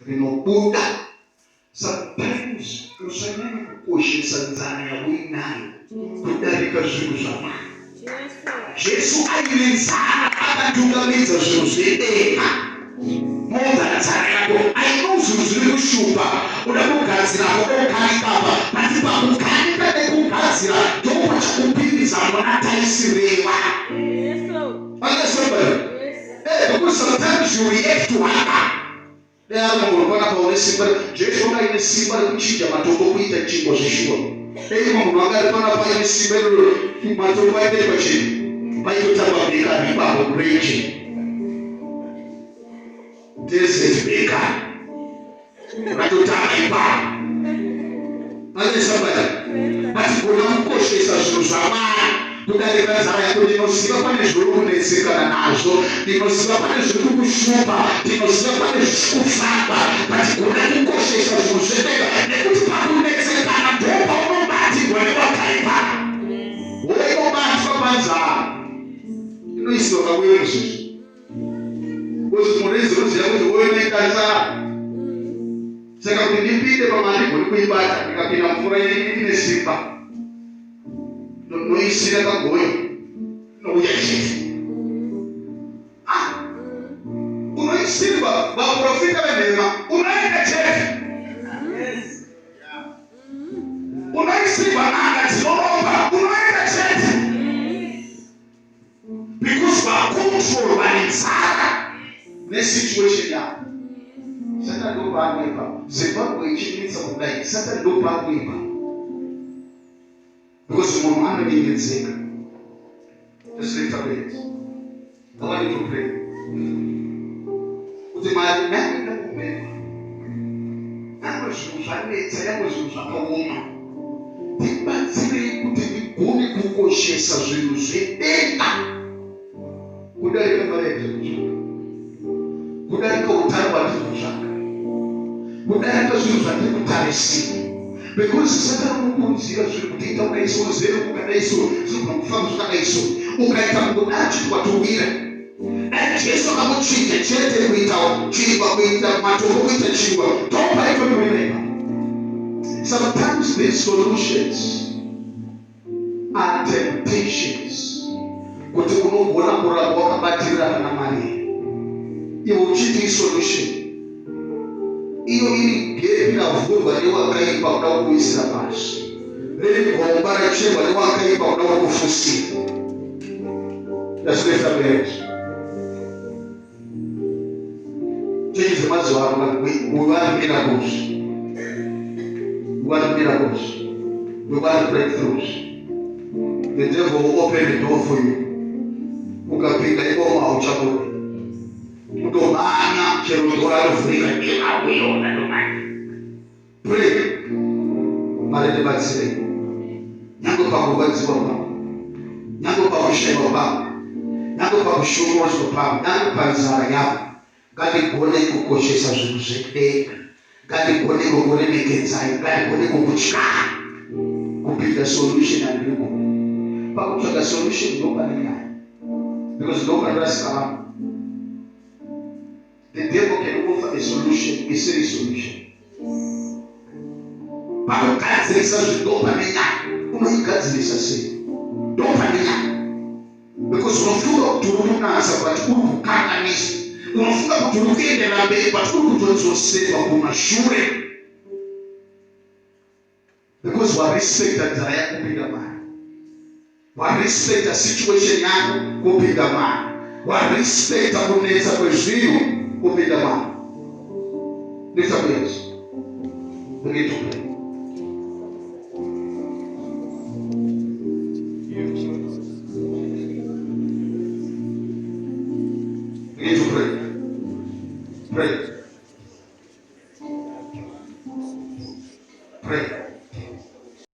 rinobuda. Sometimes usanyanya kukoshesa nzara yawinayo kudarika zvinhu zvamwari. Jesu aine nzara akatungamidza zvinhu zvedenga. Modza nzara yako aino zvinhu zviri kushupa. Uda kugadzira unokanikapa asi pakukanika nekugadzira ndopachakupinidza mwana taisirewa. Because sometimes you react to hunger. Munhu paune simba. Jesu akaine simba rekuchinja matombo kuita chingwa zveshuwa. Munhu anga paine simba matombo aite pachini paitotamba bheka ipapo kurenje desert bheka ratotamba ipapo anesabata vatigona kukoshesa zvinhu zvamwari kudarika nzara yako. Ndinoziva pane zviri kunetsekana nazvo, ndinoziva pane zviri kukushupa, ndinoziva pane zviri kufamba, vatigona kukoshesa zvinhu zvedenga nekuti pakunetsekana ndopa unobatirwa newakaipa. Woinobatwa panzara inoisiwa pakuyo muzvizvi kuti murezi unoziva kuti woinoita nzara. Saka kuti ndipinde pamari goni kuibata ndikapinda mvura ine simba noisira kagoyi nouya chete. Unoisirwa vaprofita venhema unoenda chete. Unoisirwa n'anga dzinoromba unoenda chete. Because vakontrolwa nenzara nesituation yako. Satan ndo paanoipa. Zimbabwe ichimitsa kudai Satan ndo paanoipa. Because munhu anonyengedzeka. Just lift up it. I want you to pray. Kuti mari nani ndakumema. Nango zvinhu zvanetsa, yango zvinhu zvakaoma. Tibatsirei kuti ndigone kukoshesa zvinhu zvedenga. Kudarika mari yatinotsvaka. Kudarika utano hwatiri kutsvaka. Kudarika zvinhu zvatiri kutarisira. Because Satan unokurudzira zviri kutoita ukaiswa zero ukadaiswa zvinokufamba zvakadaiswa ukaita kungodachi kwatowira. Dai Jesu akamuchinja chete kuita chingwa kuita matombo kuita chingwa topa itonoirema. Sometimes these solutions are temptations. Kuti unogona kuramba wakabatirana naMariya iwe uchiti solution iyo iri gepi ravhurwa newakaipa kuda kuisira pasi, riri gomba rachekwa newakaipa kuda kufusira. Yasileta mbele change mazuva ano. We want miracles, we want miracles, we want breakthroughs. The devil will open the door for you. Ukapinda ipo hauchakudi utomanya chero ndora rovhurika ndikauona ndomanya. Pray marende batsire nyango pakurwadziwa pako, nyango pakushayiwa pako, nyango pakushorwa pako, nyango panzara yako. Ngatigone kukoshesa zvinhu zvedenga, ngatigone kukuremekedzai, ngatigone kukutya kupinda solution andiko. Pakutsvaga solution ndopane nyaya, because ndopane rasikarama. The devil can offer a solution, a silly solution. Pakugadzirisa zvidopane nyaya, unoigadzirisa sei? Ndopane nyaya. Because unofunga kuti uri kunasa but uri kukanganisa. Unofunga kuti uri kuenderera mberi but uri kutodzoserwa kumashure. Because warespecta nzara yako kupinda mari, warespecta situation yako kupinda mari, warespecta kunetsa kwezvinhu kupinda mari. Lift up your hands. Begin to pray. Begin to pray. Pray.